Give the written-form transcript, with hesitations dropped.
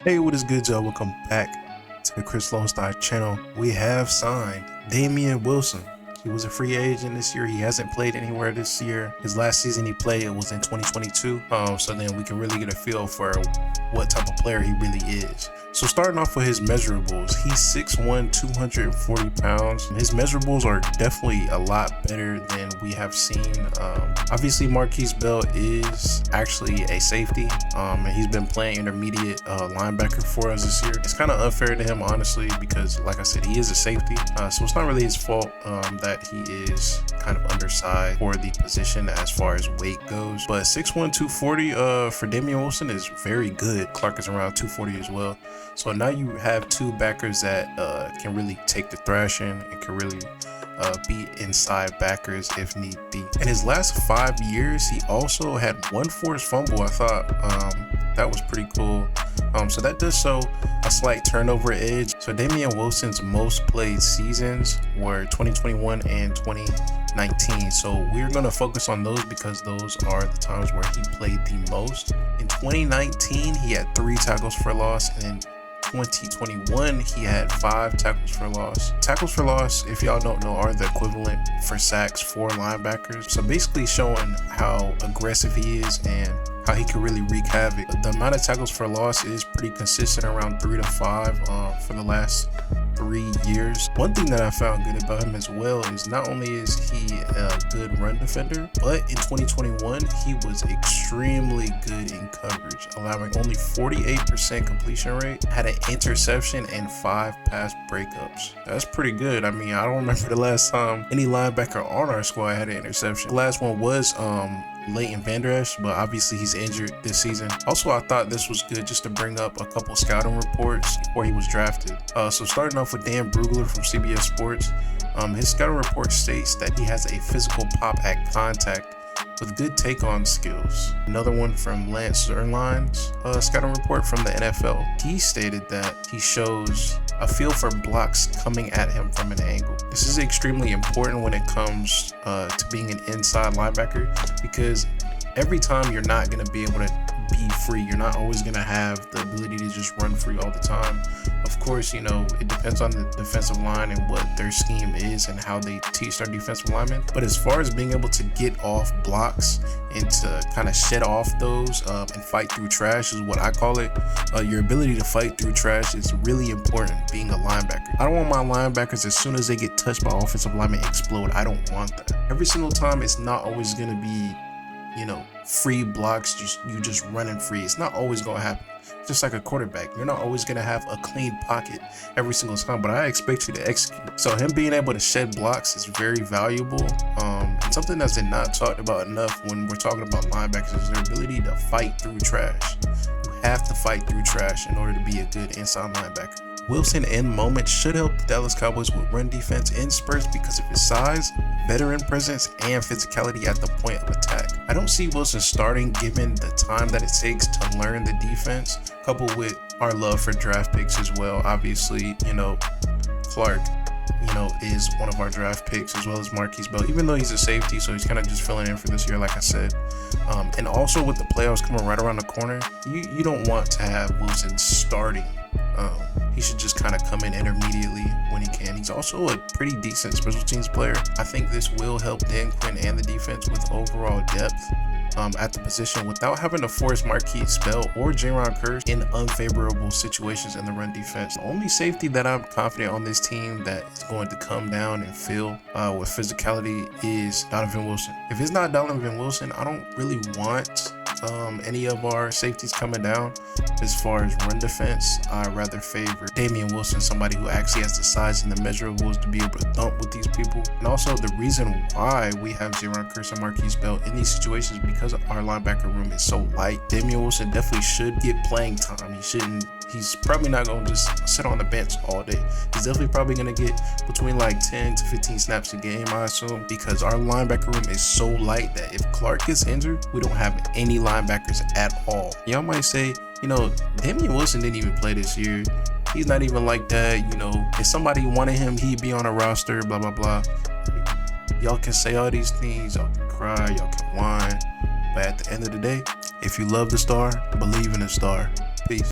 Hey, what is good, y'all? Welcome back to the Chris Longstyle channel. We have signed Damien Wilson. He was a free agent this year. He hasn't played anywhere this year. His last season he played was in 2022. So then we can really get a feel for what type of player he really is. So starting off with his measurables, he's 6'1", 240 pounds. His measurables are definitely a lot better than we have seen. Obviously, Marquise Bell is actually a safety, and he's been playing intermediate linebacker for us this year. It's kind of unfair to him, honestly, because like I said, he is a safety, so it's not really his fault that he is kind of undersized for the position as far as weight goes. But 6'1", 240 for Damien Wilson is very good. Clark is around 240 as well. So now you have two backers that can really take the thrashing and can really be inside backers if need be. In his last 5 years, he also had one forced fumble. I thought that was pretty cool. So that does show a slight turnover edge. So Damien Wilson's most played seasons were 2021 and 2019. So we're going to focus on those because those are the times where he played the most. In 2019, he had 3 tackles for loss, and in 2021 he had 5 tackles for loss. Tackles for loss, if y'all don't know, are the equivalent for sacks for linebackers. So basically showing how aggressive he is and how he can really wreak havoc. The amount of tackles for loss is pretty consistent, around 3 to 5 for the last 3 years. One thing that I found good about him as well is not only is he a good run defender, but in 2021 he was extremely good in coverage, allowing only 48% completion rate, had an interception and 5 pass breakups. That's pretty good. I mean, I don't remember the last time any linebacker on our squad had an interception. The last one was Leighton Vander Esch, but obviously he's injured this season. Also, I thought this was good just to bring up a couple scouting reports before he was drafted. So starting off with Dan Brugler from CBS Sports, his scouting report states that he has a physical pop at contact with good take-on skills. Another one from Lance Zierlein's scouting report from the NFL. He stated that he shows a feel for blocks coming at him from an angle. This is extremely important when it comes to being an inside linebacker, because every time you're not going to be able to be free. You're not always going to have the ability to just run free all the time. Of course, you know, it depends on the defensive line and what their scheme is and how they teach their defensive linemen. But as far as being able to get off blocks and to kind of shed off those and fight through trash is what I call it. Your ability to fight through trash is really important being a linebacker. I don't want my linebackers, as soon as they get touched by offensive linemen, explode. I don't want that. Every single time, it's not always going to be, you know, free blocks, you just running free. It's not always going to happen. Just like a quarterback, you're not always going to have a clean pocket every single time, but I expect you to execute. So him being able to shed blocks is very valuable. And something that's not talked about enough when we're talking about linebackers is their ability to fight through trash. You have to fight through trash in order to be a good inside linebacker. Wilson in moment should help the Dallas Cowboys with run defense in spurts because of his size, veteran presence, and physicality at the point of attack. I don't see Wilson starting given the time that it takes to learn the defense, coupled with our love for draft picks as well. Obviously, you know, Clark, you know, is one of our draft picks, as well as Marquise Bell, even though he's a safety, so he's kind of just filling in for this year, like I said. And also with the playoffs coming right around the corner, you don't want to have Wilson starting. He should just kind of come in intermediately when he can. He's also a pretty decent special teams player. I think this will help Dan Quinn and the defense with overall depth at the position without having to force Marquise Bell or Jaron Kearse in unfavorable situations in the run defense. The only safety that I'm confident on this team that is going to come down and fill with physicality is Donovan Wilson. If it's not Donovan Wilson, I don't really want any of our safeties coming down. As far as run defense, I rather favor Damien Wilson, somebody who actually has the size and the measurables to be able to thump with these people. And also the reason why we have Jaron Kearse and Marquise Bell in these situations is because our linebacker room is so light. Damien Wilson definitely should get playing time. He's probably not going to just sit on the bench all day. He's definitely probably going to get between like 10 to 15 snaps a game, I assume, because our linebacker room is so light that if Clark gets injured, we don't have any linebackers at all. Y'all might say, you know, Damien Wilson didn't even play this year. He's not even like that. You know, if somebody wanted him, he'd be on a roster, blah, blah, blah. Y'all can say all these things. Y'all can cry. Y'all can whine. But at the end of the day, if you love the star, believe in the star. Peace.